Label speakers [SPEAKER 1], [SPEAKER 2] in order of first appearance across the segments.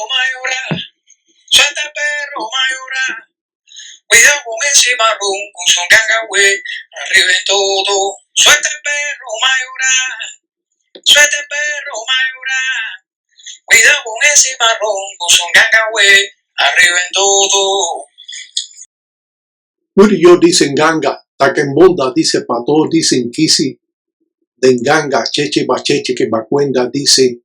[SPEAKER 1] Mayora, suelta el perro Mayora, cuidado con ese marrón con su gangaway, arriba en todo. Suelta el perro Mayora, suelta el perro Mayora, cuidado con ese marrón con su gangaway, arriba en todo.
[SPEAKER 2] Murillo dice Nganga, Takembonda dice Pato, dice Nkisi, Denganga, Cheche Bacheche, que Bacuenda dice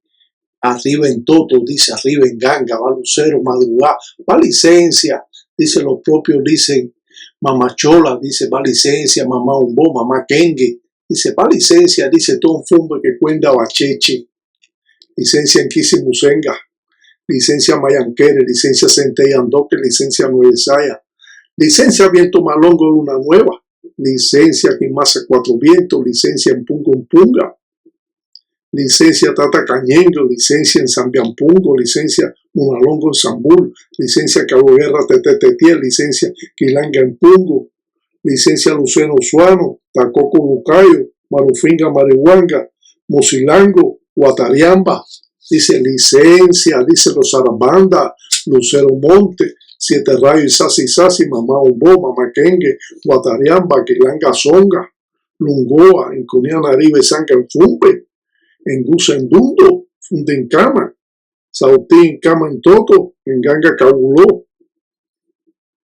[SPEAKER 2] arriba en Toto, dice arriba en Ganga, va Lucero, madrugada, va licencia, dice los propios, dicen Mamachola, dice va licencia, mamá Umbo, mamá Kenge, dice va licencia, dice Tom Fumbe que cuenta Bacheche, licencia en Kisi Musenga, licencia Mayanquere, licencia Centella Andoque, licencia Nuevesaya, licencia Viento Malongo Luna Nueva, licencia Quimasa Cuatro Vientos, licencia en Punga, licencia Tata Cañengo, licencia en Zambiampungo, licencia Munalongo en Zambul, licencia Cabo Guerra Tetetetiel, licencia Quilanga en Pungo, licencia Luceno Usuano, Tacoco Bucayo, Marufinga Marihuanga, Mosilango, Guatariamba, dice licencia, dice Los Arabanda, Lucero Monte, Siete Rayos y Sasi, Mamá Umbo, Mamá Kenge, Guatariamba, Quilanga Zonga, Lungoa, Incunia Naribe, Sanga en Fumbe, en Gusendundo, Fundencama, Sautín, Cama en Toto, en Ganga Cabuló.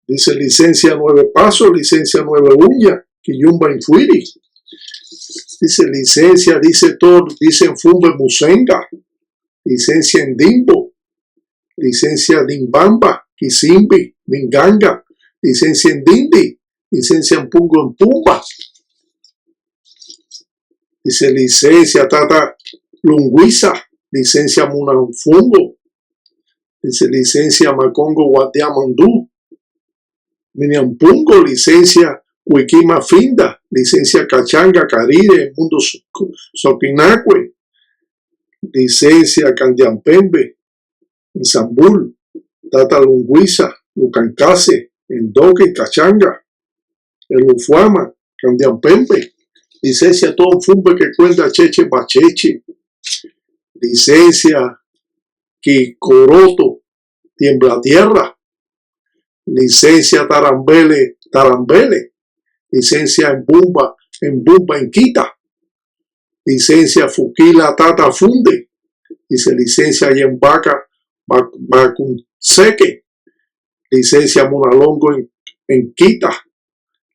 [SPEAKER 2] Dice licencia Nueve Pasos, licencia Nueve Uña, Quillumba en Fuiri. Dice licencia, dice Tor, dice en Fumbe Musenga, licencia en Dimbo, licencia Dimbamba, Kisimbi, Dinganga, licencia en Dindi, licencia en Pumba. Dice licencia Tata Lunguiza, licencia Munanfungo, dice licencia Macongo Guadiamandú, Miniampungo, licencia Huiquima Finda, licencia Cachanga, Carire, Mundo Soquinacue, licencia Candiampembe, en Zambul, Tata Lunguiza, Lucancase, Endoque, Cachanga, el Ufuama, Candiampembe, licencia Todo Fumbe que cuenta Cheche Bacheche, licencia Kikoroto, Tiembla Tierra, licencia Tarambele, licencia en Bumba en Quita, licencia Fuquila Tata Funde, dice licencia Yembaca Bacunseque, licencia Munalongo en Quita,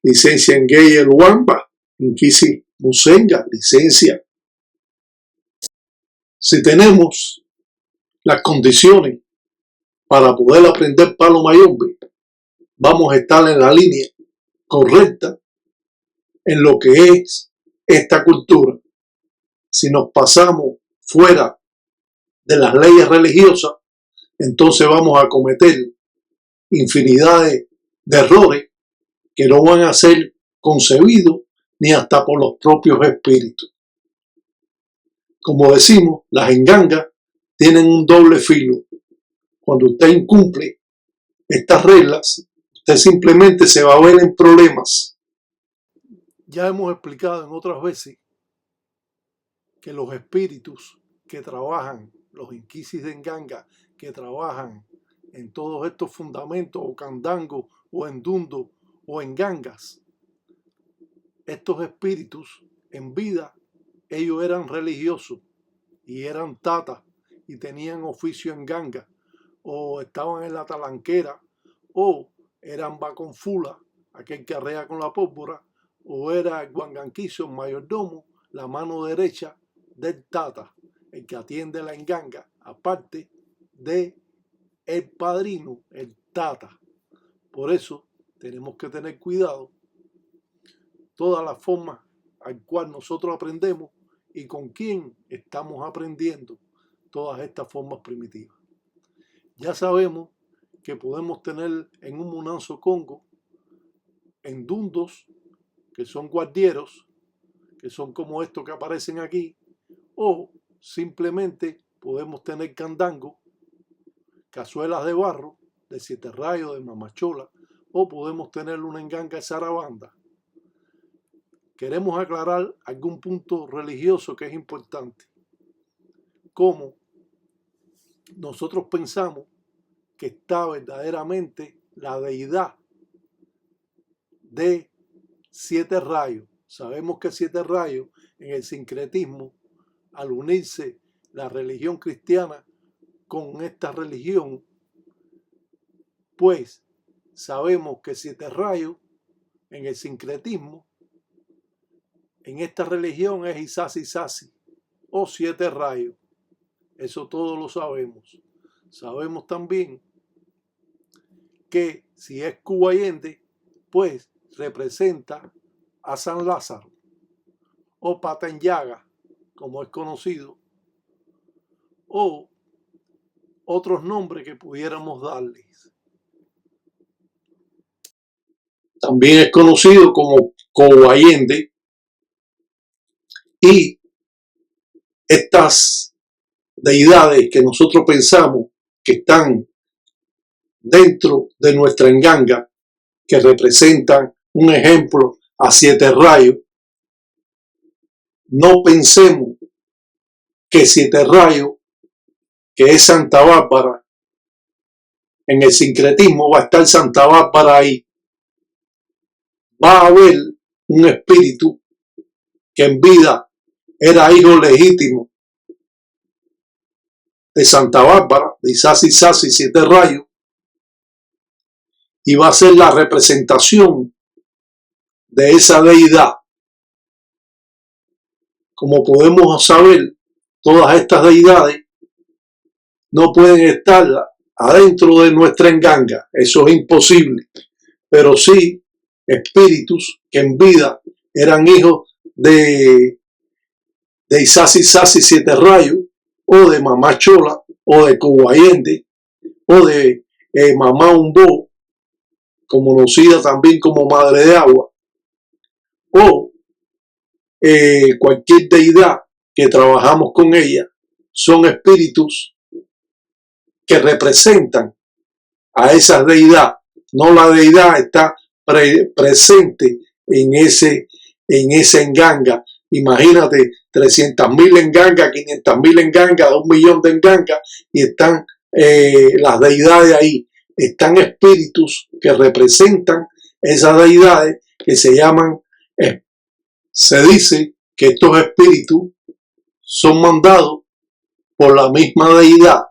[SPEAKER 2] licencia en Gay el Wamba, en Kisi Musenga, licencia. Si tenemos las condiciones para poder aprender palo mayombe, vamos a estar en la línea correcta en lo que es esta cultura. Si nos pasamos fuera de las leyes religiosas, entonces vamos a cometer infinidad de errores que no van a ser concebidos ni hasta por los propios espíritus. Como decimos, las engangas tienen un doble filo. Cuando usted incumple estas reglas, usted simplemente se va a ver en problemas. Ya hemos explicado en otras veces que los espíritus que trabajan, los inquisis de enganga, que trabajan en todos estos fundamentos, o candango, o endundo, o engangas, estos espíritus en vida, ellos eran religiosos y eran tatas y tenían oficio en ganga, o estaban en la talanquera, o eran baconfula, aquel que arrea con la pólvora, o era el guanganquizo, el mayordomo, la mano derecha del tata, el que atiende la enganga, aparte de el padrino, el tata. Por eso tenemos que tener cuidado todas las formas al cual nosotros aprendemos y con quién estamos aprendiendo todas estas formas primitivas. Ya sabemos que podemos tener en un Munanzo Congo endundos, que son guardieros, que son como estos que aparecen aquí, o simplemente podemos tener candango, cazuelas de barro, de Siete Rayos, de Mamachola, o podemos tener una enganga de zarabanda. Queremos aclarar algún punto religioso que es importante, como nosotros pensamos que está verdaderamente la deidad de 7 rayos. Sabemos que 7 rayos en el sincretismo, al unirse la religión cristiana con esta religión, pues sabemos que 7 rayos en el sincretismo, en esta religión es Isasi o 7 rayos. Eso todos lo sabemos. Sabemos también que si es Cubayende, pues representa a San Lázaro o Patanyaga, como es conocido, o otros nombres que pudiéramos darles. También es conocido como Cubayende, y estas deidades que nosotros pensamos que están dentro de nuestra enganga, que representan un ejemplo a 7 rayos, no pensemos que 7 rayos, que es Santa Bárbara, en el sincretismo va a estar Santa Bárbara ahí. Va a haber un espíritu que en vida era hijo legítimo de Santa Bárbara, de Isasi 7 rayos, y va a ser la representación de esa deidad. Como podemos saber, todas estas deidades no pueden estar adentro de nuestra enganga, eso es imposible, pero sí espíritus que en vida eran hijos de Isasi 7 rayos, o de Mamá Chola, o de Cubayende, o de Mamá Umbo, conocida también como Madre de Agua, o cualquier deidad que trabajamos con ella, son espíritus que representan a esa deidad. No la deidad está presente en esa enganga. Imagínate 300.000 engangas, 500.000 engangas, 1 millón de engangas, y están las deidades ahí. Están espíritus que representan esas deidades que se llaman, se dice que estos espíritus son mandados por la misma deidad,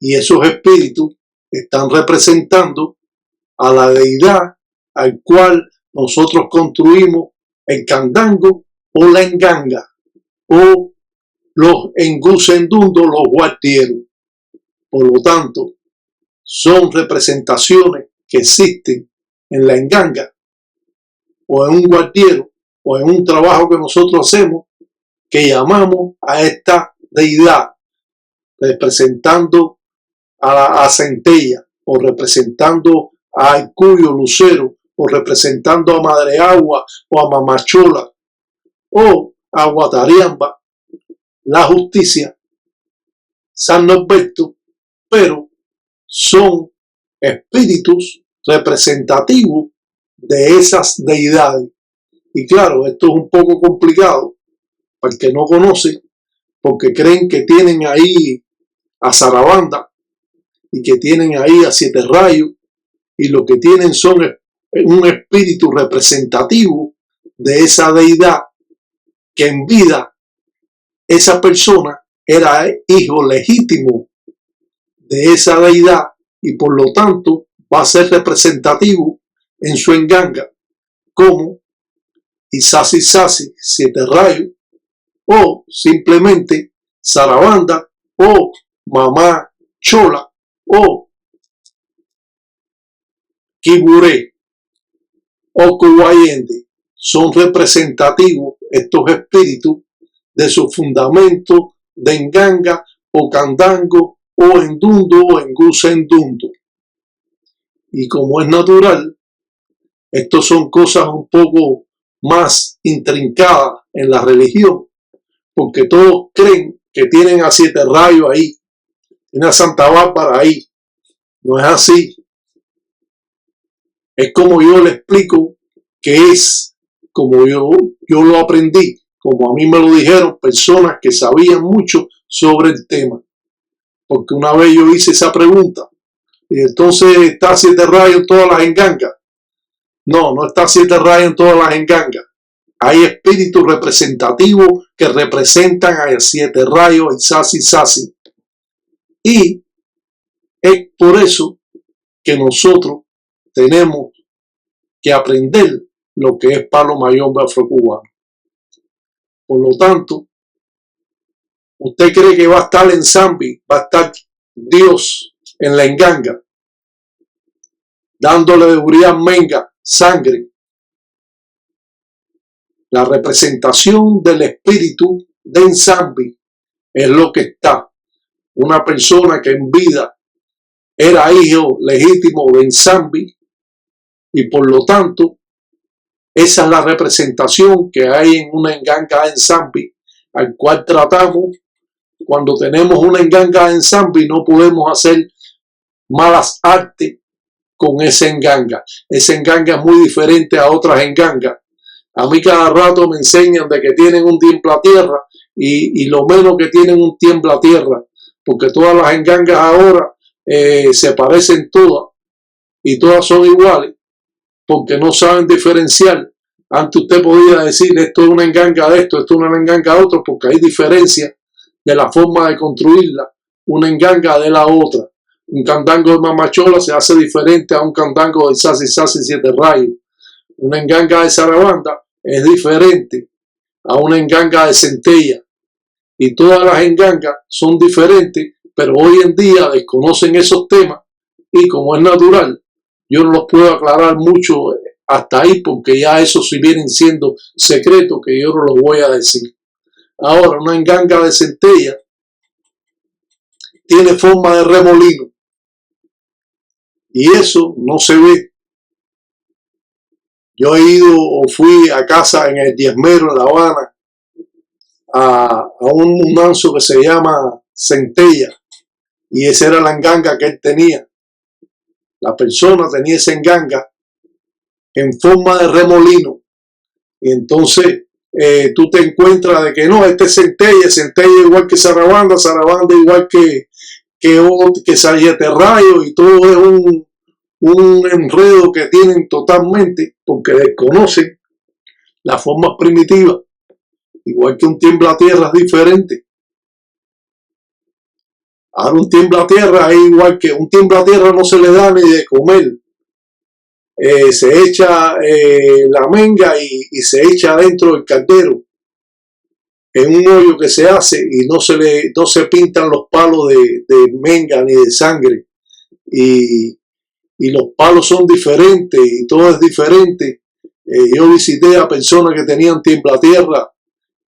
[SPEAKER 2] y esos espíritus están representando a la deidad al cual nosotros construimos el candango o la enganga, o los engusendundos, los guardieros. Por lo tanto, son representaciones que existen en la enganga, o en un guardiero, o en un trabajo que nosotros hacemos, que llamamos a esta deidad, representando a Centella, o representando a Alcuyo Lucero, o representando a Madre Agua, o a Mamachola, o a Guatariamba, la Justicia, San Norberto, pero son espíritus representativos de esas deidades. Y claro, esto es un poco complicado para el que no conoce, porque creen que tienen ahí a Sarabanda y que tienen ahí a 7 rayos, y lo que tienen son un espíritu representativo de esa deidad, que en vida esa persona era hijo legítimo de esa deidad, y por lo tanto va a ser representativo en su enganga, como Isasi 7 rayos, o simplemente Sarabanda, o Mamá Chola, o Quiburé, o Cubayende. Son representativos estos espíritus de su fundamento de enganga, o candango, o endundo, o engusendundo. Y como es natural, estos son cosas un poco más intrincadas en la religión, porque todos creen que tienen a 7 rayos ahí, tienen a Santa Bárbara ahí. No es así. Es como yo le explico que es, como yo lo aprendí, como a mí me lo dijeron personas que sabían mucho sobre el tema. porque una vez yo hice esa pregunta. Y entonces está 7 rayos en todas las engangas. No, no está 7 rayos en todas las engangas. Hay espíritus representativos que representan a 7 rayos en Sasi. Y es por eso que nosotros tenemos que aprender lo que es palo mayombe afrocubano. Por lo tanto, ¿usted cree que va a estar en Zambi, va a estar Dios en la enganga, dándole de Urián Menga sangre? La representación del espíritu de Nzambi es lo que está. Una persona que en vida era hijo legítimo de Nzambi y por lo tanto esa es la representación que hay en una enganga de Nzambi, al cual tratamos. Cuando tenemos una enganga de Nzambi no podemos hacer malas artes con esa enganga. Esa enganga es muy diferente a otras engangas. A mí cada rato me enseñan de que tienen un tiembla-tierra y lo menos que tienen un tiembla-tierra, porque todas las engangas ahora se parecen todas y todas son iguales, porque no saben diferenciar. Antes usted podía decir esto es una enganga de esto es una enganga de otro, porque hay diferencia de la forma de construirla, una enganga de la otra. Un candango de mamachola se hace diferente a un candango de Sasi 7 rayos. Una enganga de zarabanda es diferente a una enganga de centella. Y todas las engangas son diferentes, pero hoy en día desconocen esos temas y como es natural, yo no los puedo aclarar mucho hasta ahí porque ya eso sí vienen siendo secretos que yo no los voy a decir. Ahora, una enganga de centella tiene forma de remolino y eso no se ve. Yo he ido o fui a casa en el Diezmero, en La Habana, a un manso que se llama Centella y esa era la enganga que él tenía. La persona tenía esa enganga en forma de remolino y entonces tú te encuentras de que no, este es Centella igual que Zarabanda igual que Sayete Rayo y todo es un enredo que tienen totalmente porque desconocen las formas primitivas. Igual que un tiembla-tierra es diferente. Ahora un tiembla-tierra es igual que un tiembla-tierra no se le da ni de comer. Se echa la menga y se echa dentro del caldero en un hoyo que se hace y no se pintan los palos de menga ni de sangre y los palos son diferentes y todo es diferente. Yo visité a personas que tenían tiembla-tierra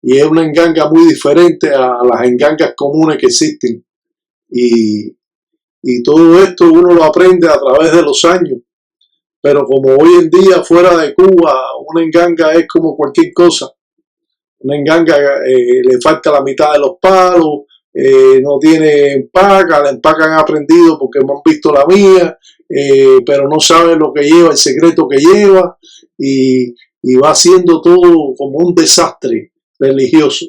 [SPEAKER 2] y es una enganga muy diferente a las engangas comunes que existen y todo esto uno lo aprende a través de los años. Pero como hoy en día fuera de Cuba una enganga es como cualquier cosa, una enganga le falta la mitad de los palos, no tiene empaca, la empaca han aprendido porque me han visto la mía, pero no saben lo que lleva, el secreto que lleva y va siendo todo como un desastre religioso.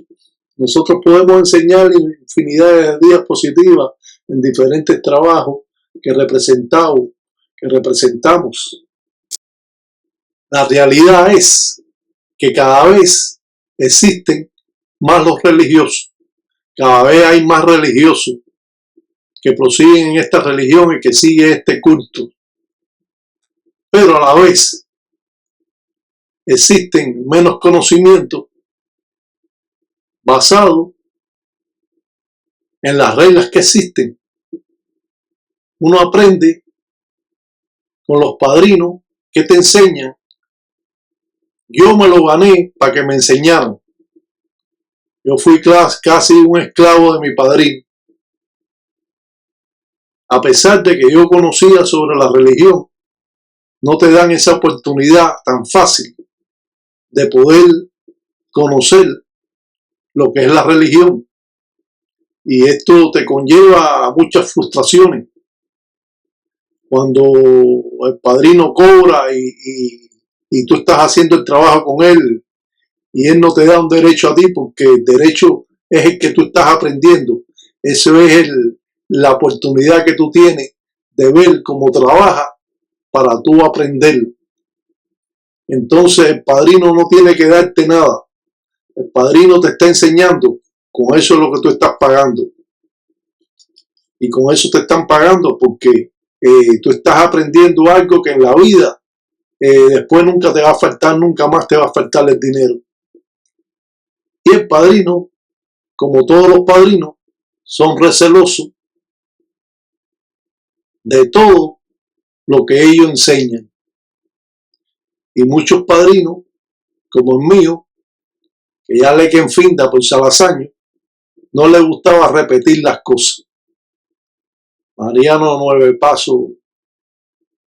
[SPEAKER 2] Nosotros podemos enseñar infinidad de diapositivas en diferentes trabajos que representamos. La realidad es que cada vez existen más los religiosos, cada vez hay más religiosos que prosiguen en esta religión y que siguen este culto, pero a la vez existen menos conocimientos basados en las reglas que existen. Uno aprende con los padrinos que te enseñan. Yo me lo gané para que me enseñaran. Yo fui casi un esclavo de mi padrino. A pesar de que yo conocía sobre la religión, no te dan esa oportunidad tan fácil de poder conocer lo que es la religión. Y esto te conlleva a muchas frustraciones. Cuando el padrino cobra y tú estás haciendo el trabajo con él y él no te da un derecho a ti porque el derecho es el que tú estás aprendiendo. Eso es la oportunidad que tú tienes de ver cómo trabaja para tú aprender. Entonces el padrino no tiene que darte nada. El padrino te está enseñando. Con eso es lo que tú estás pagando. Y con eso te están pagando porque tú estás aprendiendo algo que en la vida después nunca te va a faltar, nunca más te va a faltar el dinero. Y el padrino, como todos los padrinos, son recelosos de todo lo que ellos enseñan. Y muchos padrinos, como el mío, que ya le que en finda por Salasaño, no le gustaba repetir las cosas. Mariano Nueve Pasos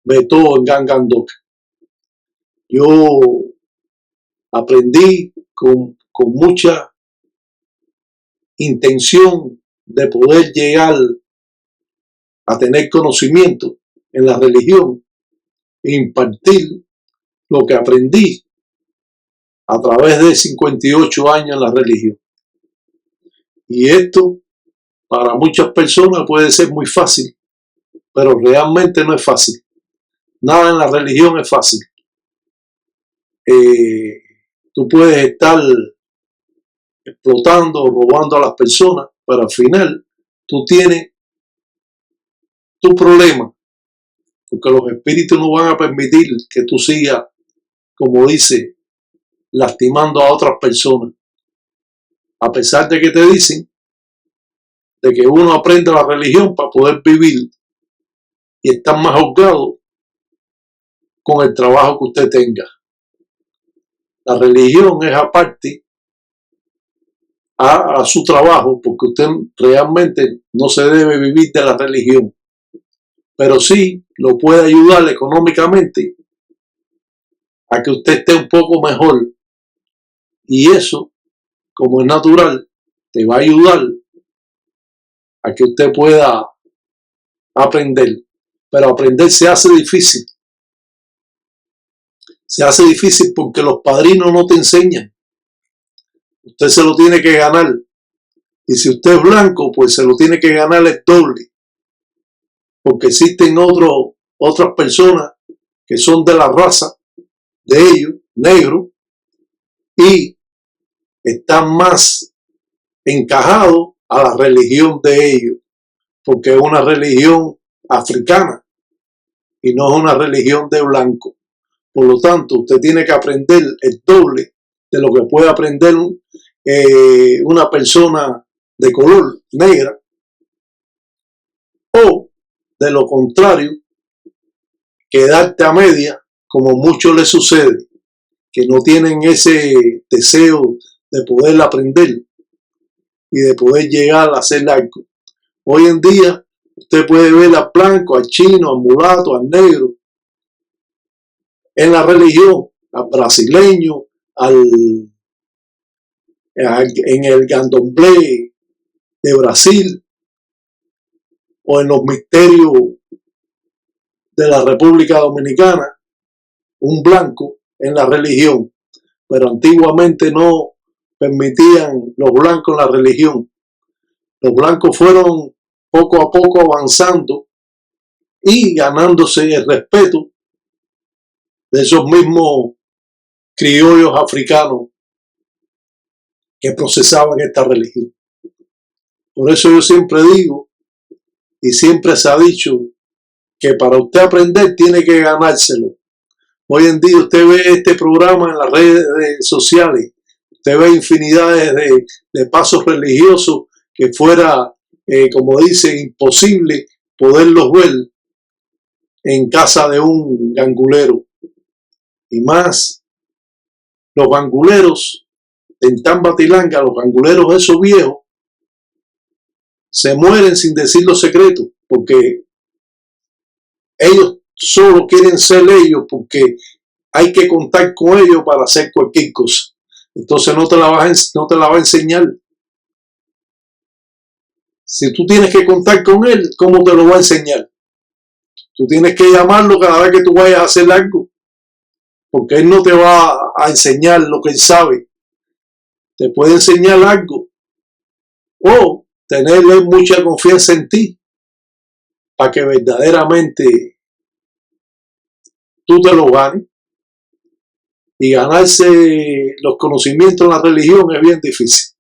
[SPEAKER 2] ve todo en Gangandoca. Yo aprendí con mucha intención de poder llegar a tener conocimiento en la religión e impartir lo que aprendí a través de 58 años en la religión. Y esto para muchas personas puede ser muy fácil, pero realmente no es fácil. Nada en la religión es fácil. Tú puedes estar explotando, robando a las personas, pero al final tú tienes tu problema, porque los espíritus no van a permitir que tú sigas, como dice, lastimando a otras personas. A pesar de que te dicen de que uno aprende la religión para poder vivir y estar más holgado con el trabajo que usted tenga. La religión es aparte a su trabajo, porque usted realmente no se debe vivir de la religión, pero sí lo puede ayudar económicamente a que usted esté un poco mejor, y eso, como es natural, te va a ayudar a que usted pueda aprender. Pero aprender se hace difícil. Se hace difícil porque los padrinos no te enseñan. Usted se lo tiene que ganar. Y si usted es blanco, pues se lo tiene que ganar el doble. Porque existen otras personas que son de la raza de ellos, negros, y están más encajados a la religión de ellos, porque es una religión africana y no es una religión de blanco. Por lo tanto, usted tiene que aprender el doble de lo que puede aprender una persona de color negra, o de lo contrario, quedarte a media, como mucho les sucede, que no tienen ese deseo de poder aprender y de poder llegar a hacer algo. Hoy en día, usted puede ver al blanco, al chino, al mulato, al negro, en la religión, al brasileño, en el candomblé de Brasil, o en los misterios de la República Dominicana, un blanco en la religión. Pero antiguamente no permitían los blancos en la religión. Los blancos fueron poco a poco avanzando y ganándose el respeto de esos mismos criollos africanos que procesaban esta religión. Por eso yo siempre digo, y siempre se ha dicho, que para usted aprender tiene que ganárselo. Hoy en día usted ve este programa en las redes sociales, usted ve infinidades de pasos religiosos que fuera, como dice, imposible poderlos ver en casa de un gangulero. Y más, los ganguleros en Tambatilanga, los ganguleros esos viejos, se mueren sin decir los secretos, porque ellos solo quieren ser ellos, porque hay que contar con ellos para hacer cualquier cosa. Entonces no te la va a enseñar. Si tú tienes que contar con él, ¿cómo te lo va a enseñar? Tú tienes que llamarlo cada vez que tú vayas a hacer algo, porque él no te va a enseñar lo que él sabe. Te puede enseñar algo o tenerle mucha confianza en ti, para que verdaderamente tú te lo ganes. Y ganarse los conocimientos en la religión es bien difícil.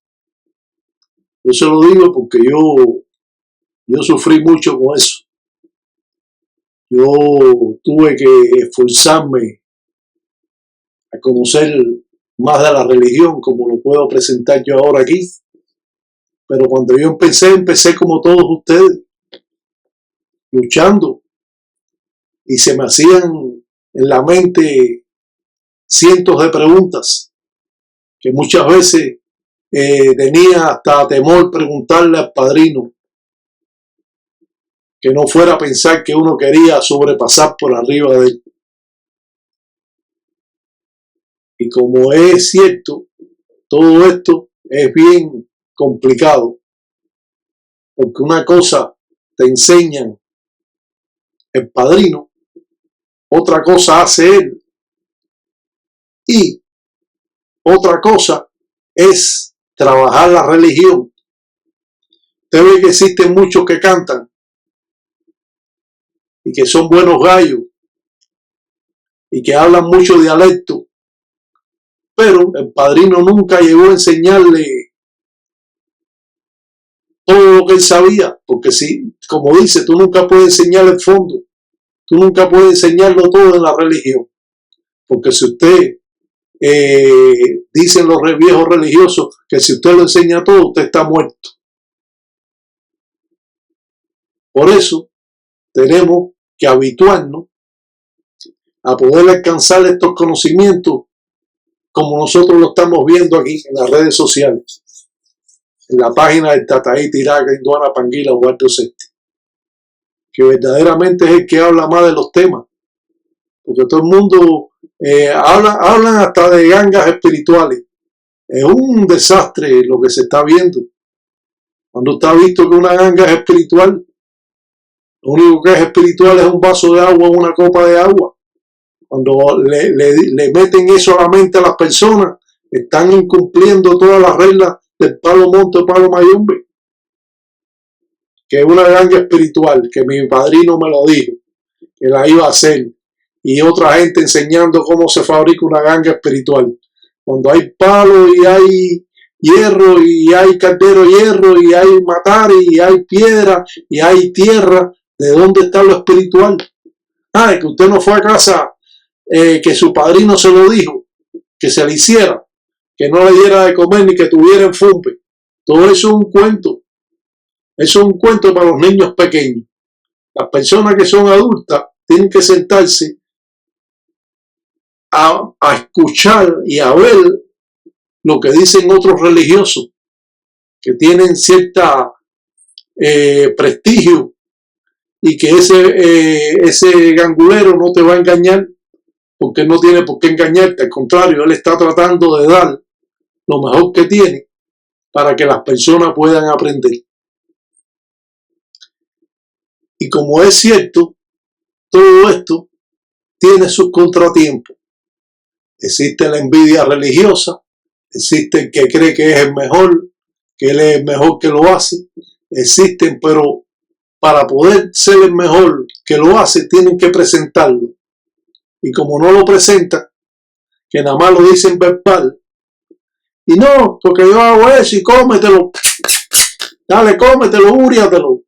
[SPEAKER 2] Yo se lo digo porque yo sufrí mucho con eso. Yo tuve que esforzarme a conocer más de la religión, como lo puedo presentar yo ahora aquí. Pero cuando yo empecé como todos ustedes, luchando, y se me hacían en la mente cientos de preguntas que muchas veces tenía hasta temor preguntarle al padrino, que no fuera a pensar que uno quería sobrepasar por arriba de él. Y como es cierto, todo esto es bien complicado, porque una cosa te enseñan el padrino, otra cosa hace él, y otra cosa es trabajar la religión. Usted ve que existen muchos que cantan y que son buenos gallos y que hablan mucho dialecto, pero el padrino nunca llegó a enseñarle todo lo que él sabía, porque si, como dice, tú nunca puedes enseñar el fondo, tú nunca puedes enseñarlo todo en la religión, porque si usted, dicen los viejos religiosos, que si usted lo enseña todo, usted está muerto. Por eso tenemos que habituarnos a poder alcanzar estos conocimientos como nosotros lo estamos viendo aquí en las redes sociales, en la página del Tataí Tiraca, Induana Panguila, Guardo Sete, que verdaderamente es el que habla más de los temas, porque todo el mundo hablan hasta de gangas espirituales. Es un desastre lo que se está viendo. Cuando está visto que una ganga es espiritual, lo único que es espiritual es un vaso de agua o una copa de agua. Cuando le meten eso a la mente a las personas, están incumpliendo todas las reglas del palo monte, palo mayombe. Que es una ganga espiritual, que mi padrino me lo dijo, que la iba a hacer. Y otra gente enseñando cómo se fabrica una ganga espiritual. Cuando hay palo y hay hierro y hay caldero hierro y hay matar y hay piedra y hay tierra, ¿de dónde está lo espiritual? Es que usted no fue a casa, que su padrino se lo dijo, que se le hiciera, que no le diera de comer ni que tuviera enfumpe. Todo eso es un cuento. Eso es un cuento para los niños pequeños. Las personas que son adultas tienen que sentarse a escuchar y a ver lo que dicen otros religiosos que tienen cierta prestigio, y que ese gangulero no te va a engañar, porque no tiene por qué engañarte. Al contrario, él está tratando de dar lo mejor que tiene para que las personas puedan aprender. Y como es cierto, todo esto tiene sus contratiempos. Existe la envidia religiosa, existe el que cree que es el mejor, que él es el mejor que lo hace. Existen, pero para poder ser el mejor que lo hace, tienen que presentarlo. Y como no lo presentan, que nada más lo dicen verbal, y no, porque yo hago eso y cómetelo, dale, cómetelo, úriatelo.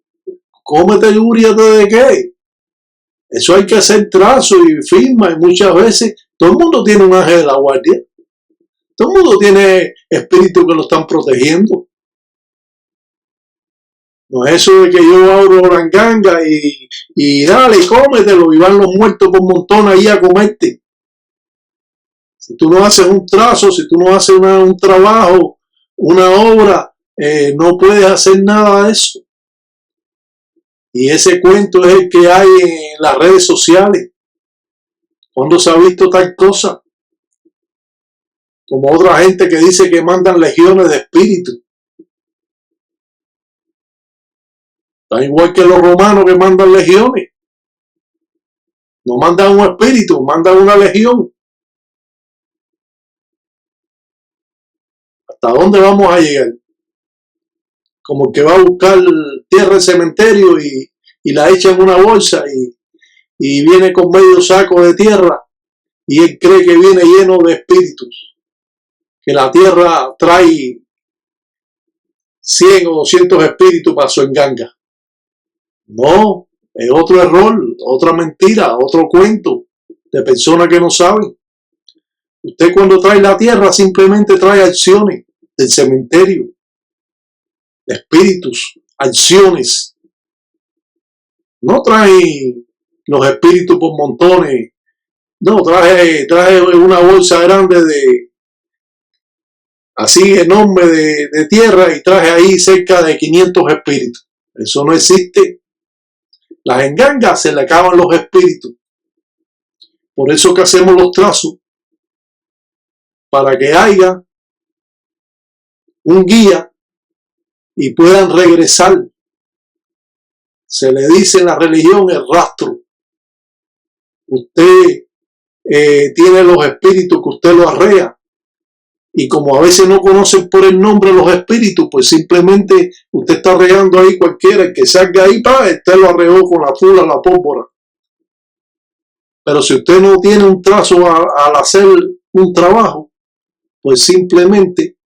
[SPEAKER 2] Cómete y úriate de qué. Eso hay que hacer trazo y firma, y muchas veces todo el mundo tiene un ángel de la guardia, todo el mundo tiene espíritus que lo están protegiendo. No es eso de que yo abro oranganga y dale, cómetelo, y van los muertos por montón ahí a comerte. Si tú no haces un trazo, si tú no haces un trabajo, una obra, no puedes hacer nada de eso. Y ese cuento es el que hay en las redes sociales. ¿Cuándo se ha visto tal cosa? Como otra gente que dice que mandan legiones de espíritus. Tan igual que los romanos que mandan legiones. No mandan un espíritu, mandan una legión. ¿Hasta dónde vamos a llegar? Como el que va a buscar tierra en cementerio y la echa en una bolsa y viene con medio saco de tierra y él cree que viene lleno de espíritus, que la tierra trae 100 o 200 espíritus para su enganga. No, es otro error, otra mentira, otro cuento de personas que no saben. Usted cuando trae la tierra simplemente trae acciones del cementerio, espíritus, acciones. No trae los espíritus por montones. No, trae una bolsa grande así enorme de tierra y traje ahí cerca de 500 espíritus. Eso no existe. Las engangas se le acaban los espíritus. Por eso que hacemos los trazos, para que haya un guía y puedan regresar. Se le dice en la religión el rastro. Usted tiene los espíritus que usted lo arrea. Y como a veces no conocen por el nombre los espíritus, pues simplemente usted está arreando ahí cualquiera, el que salga ahí, usted lo arreó con la fula, la pólvora. Pero si usted no tiene un trazo al hacer un trabajo, pues simplemente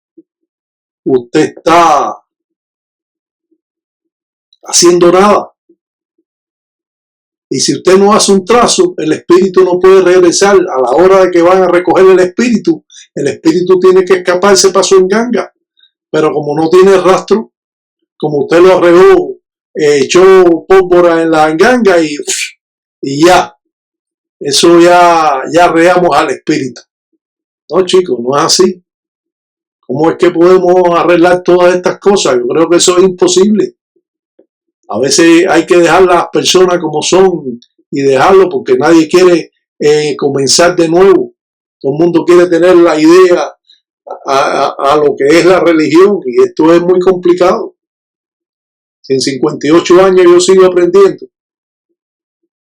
[SPEAKER 2] usted está haciendo nada. Y si usted no hace un trazo, el espíritu no puede regresar. A la hora de que van a recoger el espíritu tiene que escaparse para su enganga. Pero como no tiene rastro, como usted lo arreó, echó pólvora en la enganga y ya. Eso ya arreamos al espíritu. No, chicos, no es así. ¿Cómo es que podemos arreglar todas estas cosas? Yo creo que eso es imposible. A veces hay que dejar las personas como son y dejarlo porque nadie quiere comenzar de nuevo. Todo el mundo quiere tener la idea a lo que es la religión y esto es muy complicado. Si en 58 años yo sigo aprendiendo,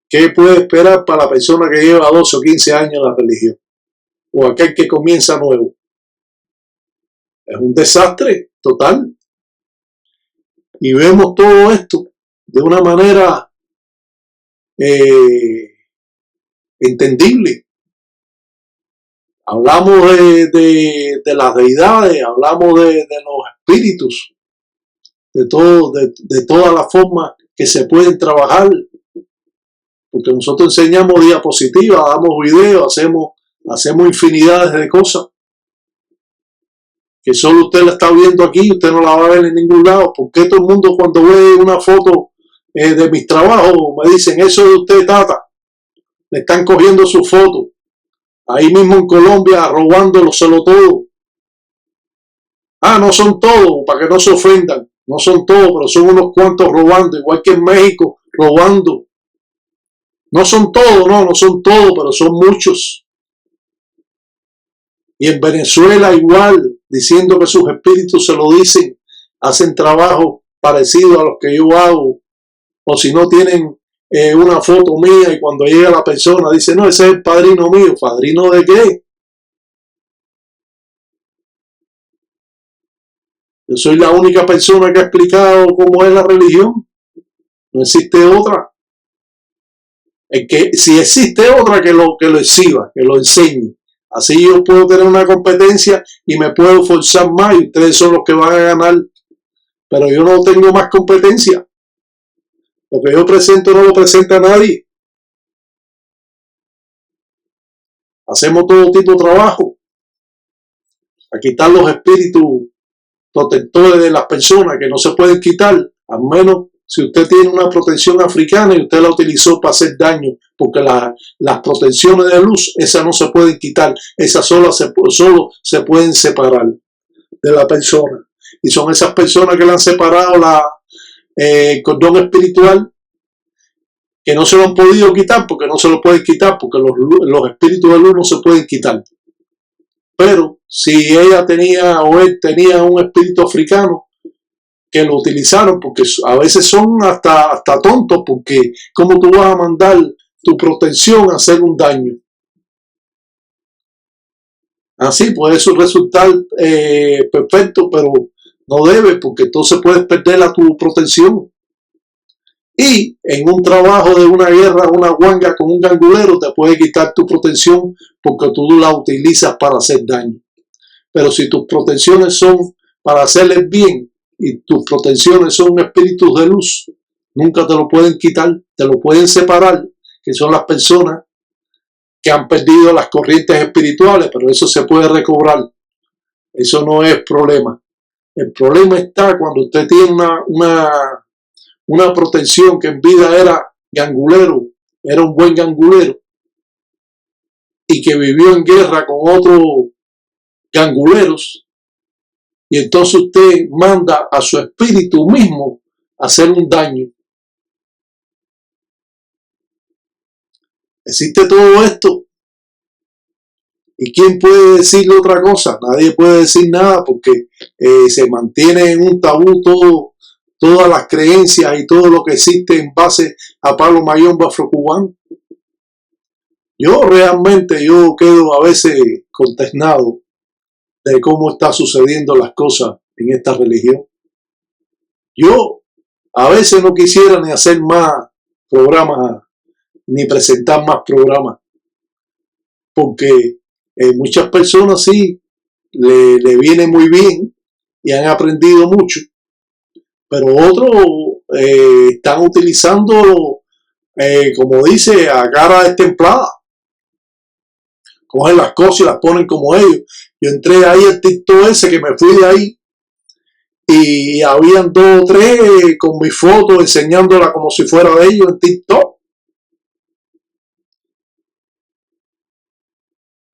[SPEAKER 2] ¿qué puede esperar para la persona que lleva 12 o 15 años en la religión? O aquel que comienza nuevo. Es un desastre total. Y vemos todo esto de una manera entendible. Hablamos de las deidades, hablamos de los espíritus, de todas las formas que se pueden trabajar, porque nosotros enseñamos diapositivas, damos videos, hacemos infinidades de cosas que solo usted la está viendo aquí, usted no la va a ver en ningún lado. Porque todo el mundo cuando ve una foto de mis trabajos me dicen, eso de usted, tata, le están cogiendo su foto ahí mismo en Colombia, robándoselo todo. No son todos, para que no se ofendan, no son todos, pero son unos cuantos robando, igual que en México, robando. No son todos, no son todos, pero son muchos. Y en Venezuela igual, diciendo que sus espíritus se lo dicen, hacen trabajo parecido a los que yo hago. O si no tienen una foto mía y cuando llega la persona dice, no, ese es el padrino mío. ¿Padrino de qué? Yo soy la única persona que ha explicado cómo es la religión. No existe otra. Si existe otra, que lo exhiba, que lo enseñe. Así yo puedo tener una competencia y me puedo forzar más y ustedes son los que van a ganar. Pero yo no tengo más competencia. Lo que yo presento no lo presenta nadie. Hacemos todo tipo de trabajo. A quitar los espíritus protectores de las personas que no se pueden quitar, al menos si usted tiene una protección africana y usted la utilizó para hacer daño, porque las protecciones de luz, esas no se pueden quitar, esas solo se pueden separar de la persona. Y son esas personas que le han separado el cordón espiritual, que no se lo han podido quitar, porque no se lo pueden quitar, porque los espíritus de luz no se pueden quitar. Pero si ella tenía o él tenía un espíritu africano, que lo utilizaron, porque a veces son hasta tontos, porque ¿cómo tú vas a mandar tu protección a hacer un daño? Así puede eso resultar perfecto, pero no debe, porque entonces puedes perder tu protección. Y en un trabajo de una guerra, una guanga con un gangulero, te puede quitar tu protección porque tú la utilizas para hacer daño. Pero si tus protecciones son para hacerles bien y tus protecciones son espíritus de luz, nunca te lo pueden quitar, te lo pueden separar, que son las personas que han perdido las corrientes espirituales, pero eso se puede recobrar. Eso no es problema. El problema está cuando usted tiene una protección que en vida era gangulero, era un buen gangulero, y que vivió en guerra con otros ganguleros, y entonces usted manda a su espíritu mismo a hacer un daño. Existe todo esto. ¿Y quién puede decirle otra cosa? Nadie puede decir nada porque se mantiene en un tabú todas las creencias y todo lo que existe en base a Palo Mayombe afrocubano. Yo quedo a veces consternado de cómo está sucediendo las cosas en esta religión. Yo a veces no quisiera ni hacer más programas, ni presentar más programas, porque muchas personas sí le viene muy bien y han aprendido mucho, pero otros están utilizando, como dice, a cara destemplada. Cogen las cosas y las ponen como ellos. Yo entré ahí al TikTok ese, que me fui de ahí, y habían 2 o 3 con mi foto enseñándola como si fuera de ellos en TikTok.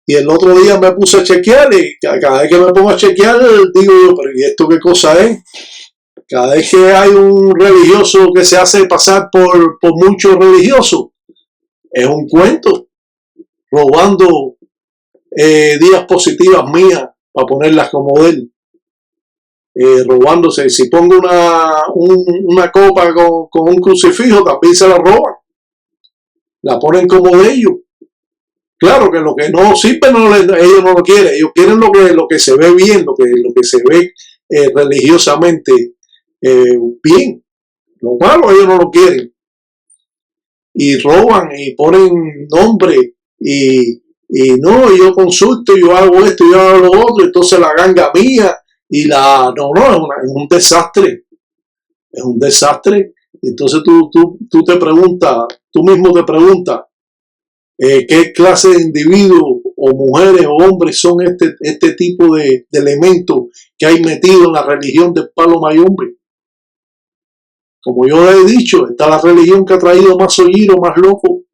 [SPEAKER 2] Y el otro día me puse a chequear, y cada vez que me pongo a chequear digo yo, pero ¿y esto qué cosa es? Cada vez que hay un religioso que se hace pasar por mucho religioso, es un cuento, robando diapositivas mías para ponerlas como de él. Robándose. Si pongo una copa con un crucifijo, también se la roban. La ponen como de ellos. Claro que lo que no sirve ellos no lo quieren. Ellos quieren lo que se ve bien, lo que se ve religiosamente bien. Lo malo ellos no lo quieren. Y roban y ponen nombre y no, yo consulto, yo hago esto, yo hago lo otro, entonces la ganga mía y es un desastre. Es un desastre. Entonces tú te preguntas, tú mismo te preguntas, ¿qué clase de individuos o mujeres o hombres son este tipo de elementos que hay metido en la religión del Palo Mayombe? Como yo he dicho, está la religión que ha traído más oído, más loco,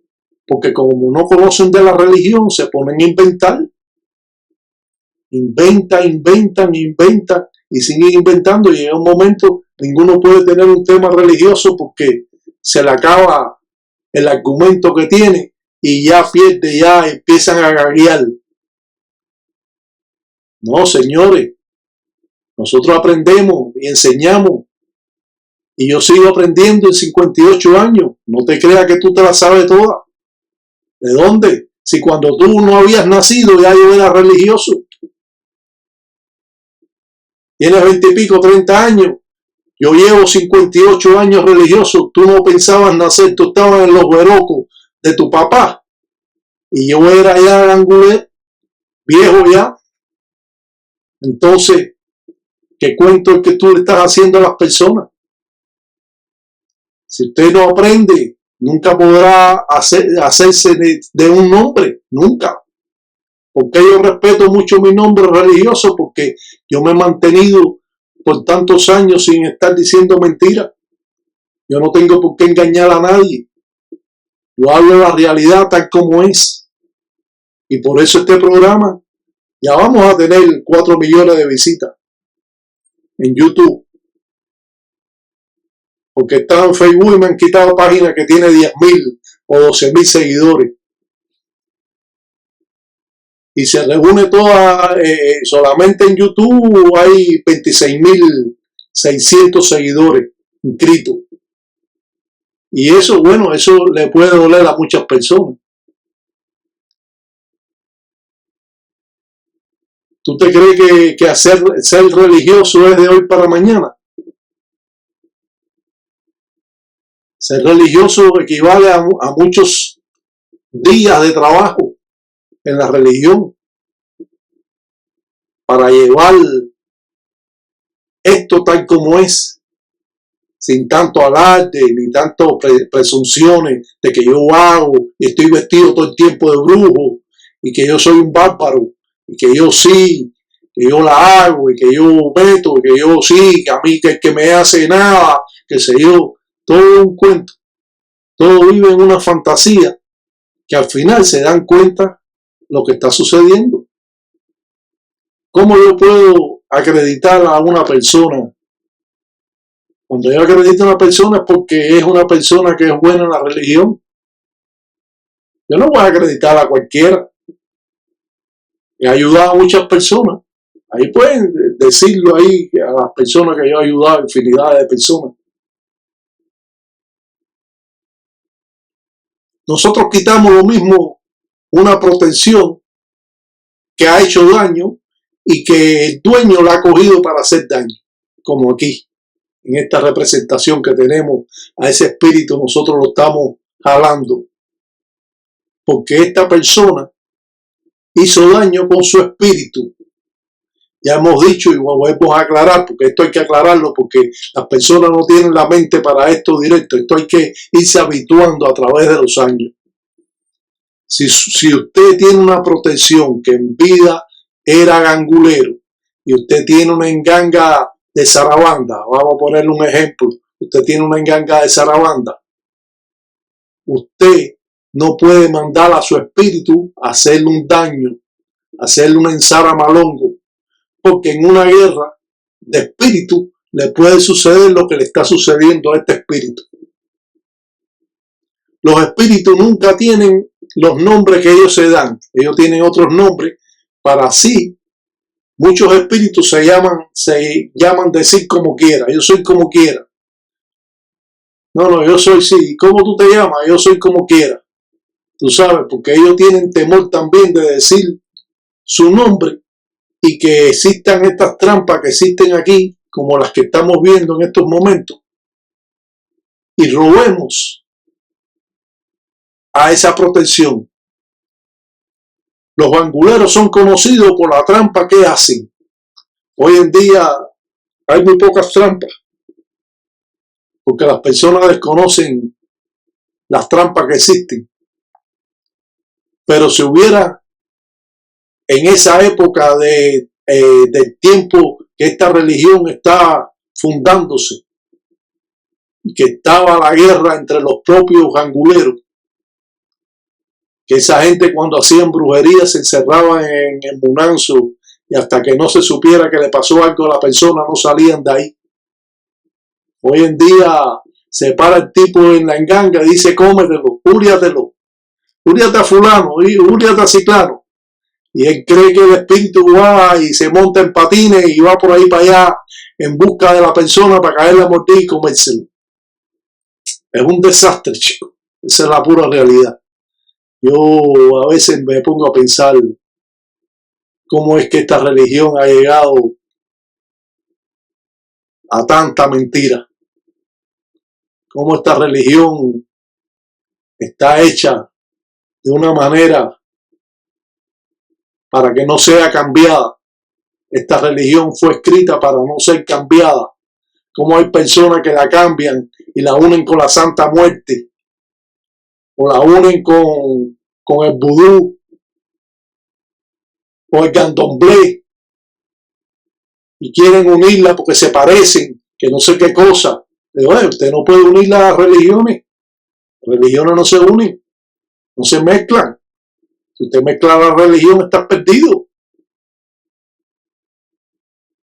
[SPEAKER 2] porque como no conocen de la religión, se ponen a inventar. Inventan y siguen inventando, y en un momento ninguno puede tener un tema religioso porque se le acaba el argumento que tiene y ya pierde, ya empiezan a gaguear. No, señores, nosotros aprendemos y enseñamos, y yo sigo aprendiendo en 58 años. No te creas que tú te la sabes toda. ¿De dónde? Si cuando tú no habías nacido ya yo era religioso. Tienes 20 y pico, 30 años. Yo llevo 58 años religioso. Tú no pensabas nacer, tú estabas en los verocos de tu papá. Y yo era ya gangulé, viejo ya. Entonces, ¿qué cuento es que tú le estás haciendo a las personas? Si usted no aprende, nunca podrá hacerse de un nombre, nunca. Porque yo respeto mucho mi nombre religioso, porque yo me he mantenido por tantos años sin estar diciendo mentiras. Yo no tengo por qué engañar a nadie. Yo hablo la realidad tal como es. Y por eso este programa ya vamos a tener 4 millones de visitas en YouTube. Porque estaba en Facebook y me han quitado páginas que tiene 10.000 o 12.000 seguidores. Y se reúne toda, solamente en YouTube hay 26.600 seguidores inscritos. Y eso, bueno, eso le puede doler a muchas personas. ¿Tú te crees que ser religioso es de hoy para mañana? Ser religioso equivale a muchos días de trabajo en la religión para llevar esto tal como es, sin tanto alarde ni tanto presunciones de que yo hago y estoy vestido todo el tiempo de brujo y que yo soy un bárbaro y que yo sí, que yo la hago y que yo meto, y que yo sí, que a mí que el que me hace nada, que sé yo, todo un cuento, todo vive en una fantasía que al final se dan cuenta lo que está sucediendo. ¿Cómo yo puedo acreditar a una persona? Cuando yo acredito a una persona es porque es una persona que es buena en la religión. Yo no voy a acreditar a cualquiera. He ayudado a muchas personas. Ahí pueden decirlo ahí a las personas que yo he ayudado, infinidad de personas. Nosotros quitamos lo mismo una protección que ha hecho daño y que el dueño la ha cogido para hacer daño, como aquí, en esta representación que tenemos a ese espíritu, nosotros lo estamos jalando, porque esta persona hizo daño con su espíritu. Ya hemos dicho y volvemos a aclarar, porque esto hay que aclararlo, porque las personas no tienen la mente para esto directo. Esto hay que irse habituando a través de los años. Si usted tiene una protección que en vida era gangulero y usted tiene una enganga de zarabanda, vamos a ponerle un ejemplo, usted tiene una enganga de zarabanda, usted no puede mandar a su espíritu a hacerle un daño, hacerle una ensaramalongo, porque en una guerra de espíritu le puede suceder lo que le está sucediendo a este espíritu. Los espíritus nunca tienen los nombres que ellos se dan, ellos tienen otros nombres para así. Muchos espíritus se llaman decir como quiera, yo soy como quiera. No, yo soy sí, ¿cómo tú te llamas? Yo soy como quiera. Tú sabes, porque ellos tienen temor también de decir su nombre y que existan estas trampas que existen aquí, como las que estamos viendo en estos momentos, y robemos a esa protección. Los banguleros son conocidos por la trampa que hacen. Hoy en día hay muy pocas trampas, porque las personas desconocen las trampas que existen. Pero si hubiera en esa época del tiempo que esta religión está fundándose, que estaba la guerra entre los propios ganguleros, que esa gente cuando hacían brujería se encerraban en el Munanzo y hasta que no se supiera que le pasó algo a la persona no salían de ahí. Hoy en día se para el tipo en la enganga y dice cómetelo, úriatelo, úriate a fulano, úriate a ciclano. Y él cree que el espíritu va y se monta en patines y va por ahí para allá en busca de la persona para caerle a morder y comérselo. Es un desastre, chico. Esa es la pura realidad. Yo a veces me pongo a pensar cómo es que esta religión ha llegado a tanta mentira. Cómo esta religión está hecha de una manera para que no sea cambiada. Esta religión fue escrita para no ser cambiada. Cómo hay personas que la cambian y la unen con la Santa Muerte, o la unen con el vudú, o el candomblé, y quieren unirla porque se parecen, que no sé qué cosa. Pero, usted no puede unir las religiones. Las religiones no se unen, no se mezclan. Si usted mezcla la religión, está perdido.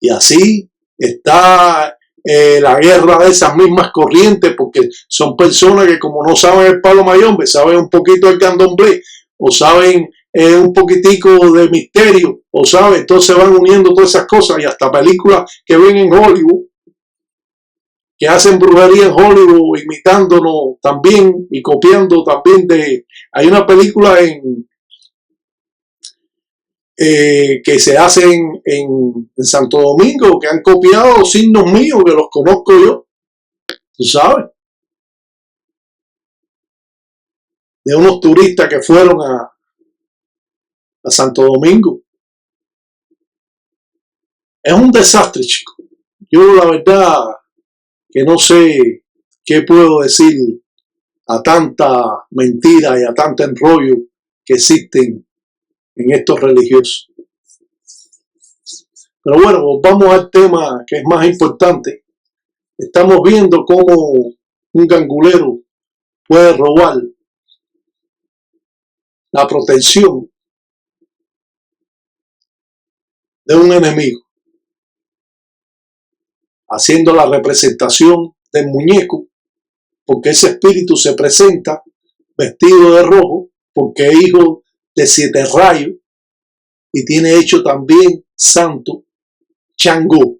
[SPEAKER 2] Y así está la guerra de esas mismas corrientes, porque son personas que como no saben el palo mayombe, saben un poquito el candomblé, o saben un poquitico de misterio, o saben, entonces van uniendo todas esas cosas, y hasta películas que ven en Hollywood, que hacen brujería en Hollywood, imitándonos también y copiando también hay una película que se hacen en Santo Domingo, que han copiado signos míos, que los conozco yo, tú sabes. de unos turistas que fueron a Santo Domingo. Es un desastre, chicos. Yo la verdad que no sé qué puedo decir a tanta mentira y a tanto enrollo que existen en estos religiosos. Pero bueno, vamos al tema que es más importante. Estamos viendo cómo un gangulero puede robar la protección de un enemigo, haciendo la representación del muñeco, porque ese espíritu se presenta vestido de rojo, porque es hijo de 7 rayos y tiene hecho también santo Changó.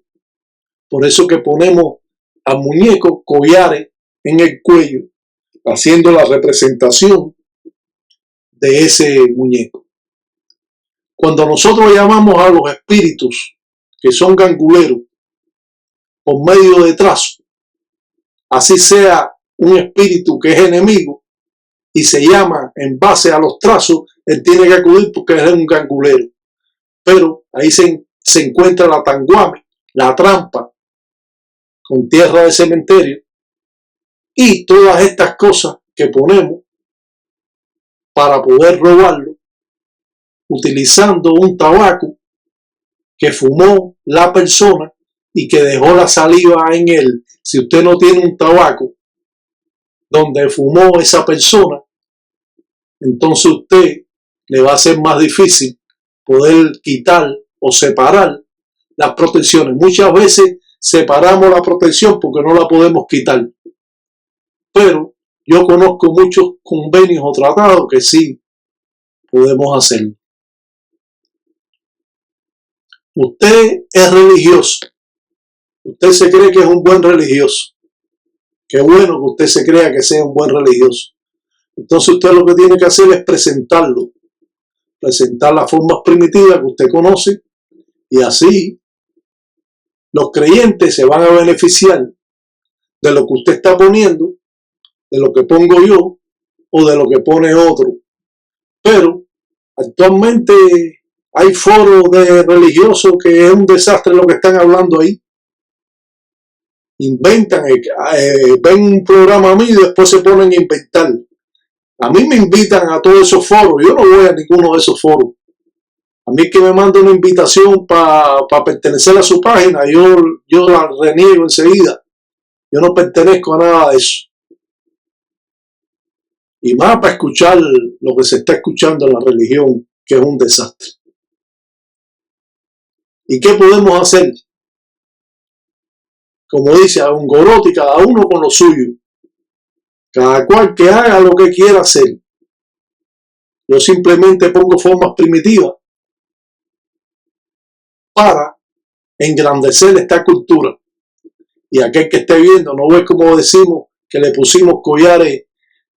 [SPEAKER 2] Por eso que ponemos al muñeco collares en el cuello, haciendo la representación de ese muñeco. Cuando nosotros llamamos a los espíritus que son ganguleros por medio de trazo, así sea un espíritu que es enemigo y se llama en base a los trazos, él tiene que acudir porque es un gangulero. Pero ahí se encuentra la tanguame, la trampa con tierra de cementerio y todas estas cosas que ponemos para poder robarlo, utilizando un tabaco que fumó la persona y que dejó la saliva en él. Si usted no tiene un tabaco donde fumó esa persona, entonces usted le va a ser más difícil poder quitar o separar las protecciones. Muchas veces separamos la protección porque no la podemos quitar. Pero yo conozco muchos convenios o tratados que sí podemos hacerlo. Usted es religioso. Usted se cree que es un buen religioso. Qué bueno que usted se crea que sea un buen religioso. Entonces usted lo que tiene que hacer es presentarlo. Presentar las formas primitivas que usted conoce y así los creyentes se van a beneficiar de lo que usted está poniendo, de lo que pongo yo o de lo que pone otro. Pero actualmente hay foros de religiosos que es un desastre lo que están hablando ahí. Inventan, ven un programa mío y después se ponen a inventar. A mí me invitan a todos esos foros, yo no voy a ninguno de esos foros. A mí que me manda una invitación para pertenecer a su página, yo la reniego enseguida. Yo no pertenezco a nada de eso. Y más para escuchar lo que se está escuchando en la religión, que es un desastre. ¿Y qué podemos hacer? Como dice Ongoroti, cada uno con lo suyo. Cada cual que haga lo que quiera hacer. Yo simplemente pongo formas primitivas para engrandecer esta cultura. Y aquel que esté viendo no ve como decimos que le pusimos collares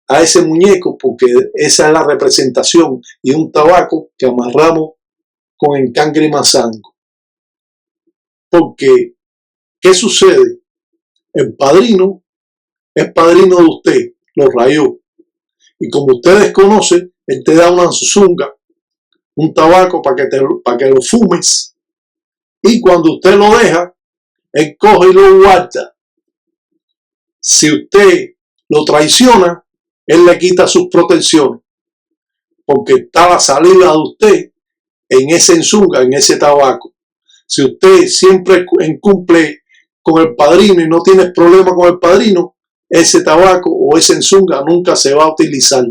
[SPEAKER 2] a ese muñeco, porque esa es la representación, y un tabaco que amarramos con encangre y mazango. Porque, ¿qué sucede? El padrino es padrino de usted, lo rayó. Y como ustedes conocen, él te da una zunga, un tabaco para que lo fumes. Y cuando usted lo deja, él coge y lo guarda. Si usted lo traiciona, él le quita sus protecciones. Porque está la salida de usted en ese enzunga, en ese tabaco. Si usted siempre incumple con el padrino y no tiene problema con el padrino, ese tabaco o ese enzunga nunca se va a utilizar.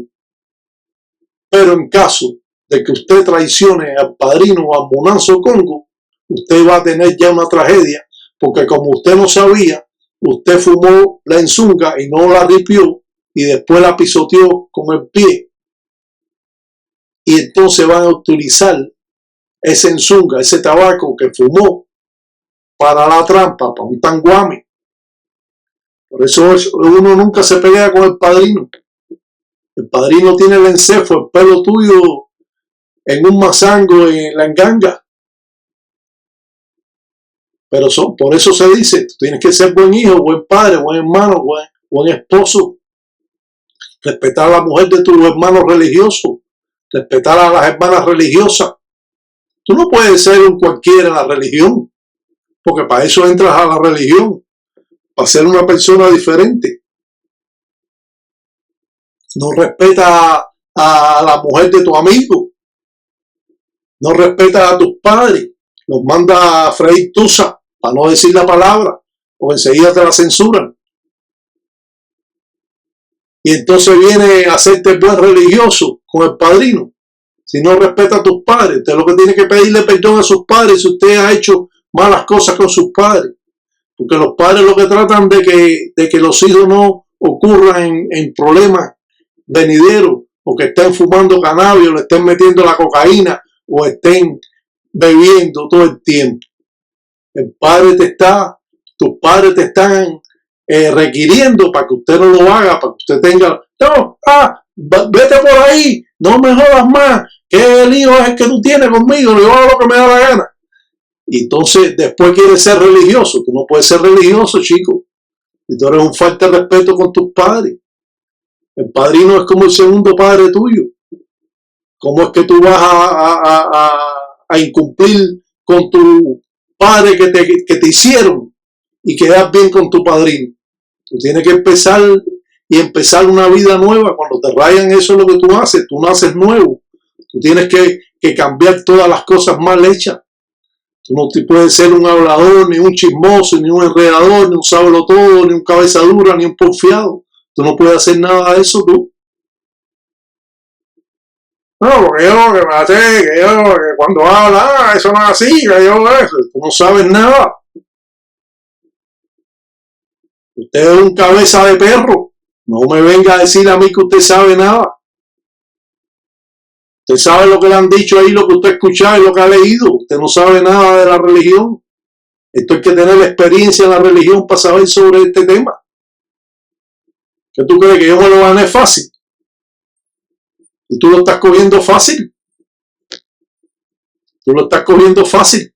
[SPEAKER 2] Pero en caso de que usted traicione al padrino o al Monanzo Congo, usted va a tener ya una tragedia, porque como usted no sabía, usted fumó la enzunga y no la ripió y después la pisoteó con el pie. Y entonces van a utilizar ese enzunga, ese tabaco que fumó para la trampa, para un tanguame. Por eso uno nunca se pelea con el padrino. El padrino tiene el encefo, el pelo tuyo en un mazango, en la enganga. Pero por eso se dice, tú tienes que ser buen hijo, buen padre, buen hermano, buen esposo. respetar a la mujer de tus hermanos religiosos, respetar a las hermanas religiosas. Tú no puedes ser un cualquiera en la religión, porque para eso entras a la religión, para ser una persona diferente. No respeta a la mujer de tu amigo, no respeta a tus padres, los manda a freír tusa, para no decir la palabra, porque enseguida te la censuran. Y entonces viene a hacerte buen religioso con el padrino. Si no respeta a tus padres, usted lo que tiene que pedirle perdón a sus padres si usted ha hecho malas cosas con sus padres. Porque los padres lo que tratan de que los hijos no ocurran en problemas venideros, o que estén fumando cannabis, o le estén metiendo la cocaína, o estén bebiendo todo el tiempo. Tus padres te están requiriendo para que usted no lo haga, para que usted tenga, no, vete por ahí, no me jodas más, que el hijo es el que tú tienes conmigo, yo hago lo que me da la gana. Y entonces después quieres ser religioso. Tú no puedes ser religioso, chico. Y tú eres un falta de respeto con tus padres. El padrino es como el segundo padre tuyo. ¿Cómo es que tú vas a incumplir con tu padre que te hicieron y quedar bien con tu padrino? Tú tienes que empezar una vida nueva. Cuando te rayan, eso es lo que tú haces. Tú naces nuevo. Tú tienes que cambiar todas las cosas mal hechas. Tú no te puedes ser un hablador, ni un chismoso, ni un enredador, ni un sabelotodo, ni un cabeza dura, ni un porfiado. Tú no puedes hacer nada de eso, tú. No, porque yo que me hace, que yo que cuando habla, eso no es así, que yo eso. Tú no sabes nada. Usted es un cabeza de perro. No me venga a decir a mí que usted sabe nada. Usted sabe lo que le han dicho ahí, lo que usted ha escuchado y lo que ha leído. Usted no sabe nada de la religión. Esto hay que tener experiencia en la religión para saber sobre este tema. ¿Qué tú crees? ¿Que yo me lo gané fácil? Y tú lo estás cogiendo fácil. Tú lo estás cogiendo fácil.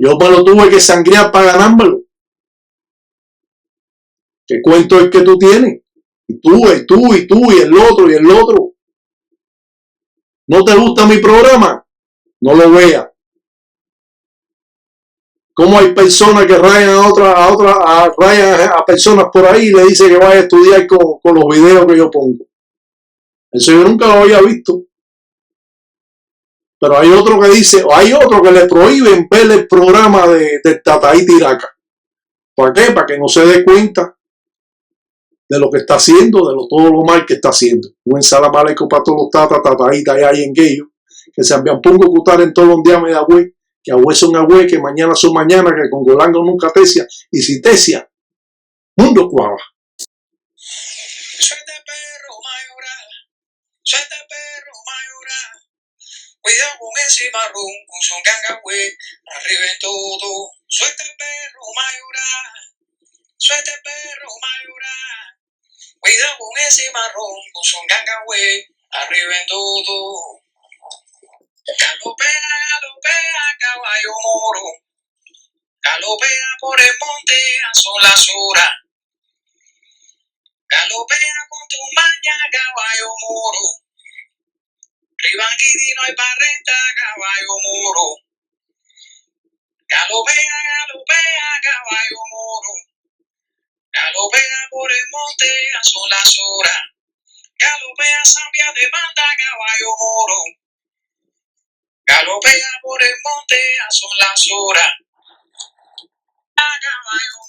[SPEAKER 2] Yo me lo tuve que sangrear para ganármelo. ¿Qué cuento es que tú tienes? Y tú, y el otro, y el otro. ¿No te gusta mi programa? No lo veas. ¿Cómo hay personas que rayan rayan a personas por ahí y le dicen que vaya a estudiar con los videos que yo pongo? Eso yo nunca lo había visto. Pero hay otro que dice, o hay otro que le prohíben ver el programa de Tataí Tiraca. ¿Para qué? Para que no se dé cuenta de lo que está haciendo, todo lo mal que está haciendo. Un ensalamaleco para todos los tataitas allá en Gueyo, que se habían pongo cutar en todos los días media güey, que agüe son agüe, que mañana son mañana, que con Golango nunca tesia, y si tesia, mundo cuava.
[SPEAKER 1] Suelta perro mayoral, suelta perro mayoral. Cuidado con ese marrón, con su gangagüe, arriba en todo. Suelta perro mayoral, suelta perro mayoral. Cuidado con ese marrón, con su gangagüe, arriba en todo. Galopea, galopea, caballo moro. Galopea por el monte, son las horas. Galopea con tu maña, caballo moro. Ribanquiri no hay parrenta, caballo moro. Galopea, galopea, caballo moro. Galopea por el monte, son las horas. Galopea, zambia de banda, caballo moro. Galopea por el monte, son las horas. Caballo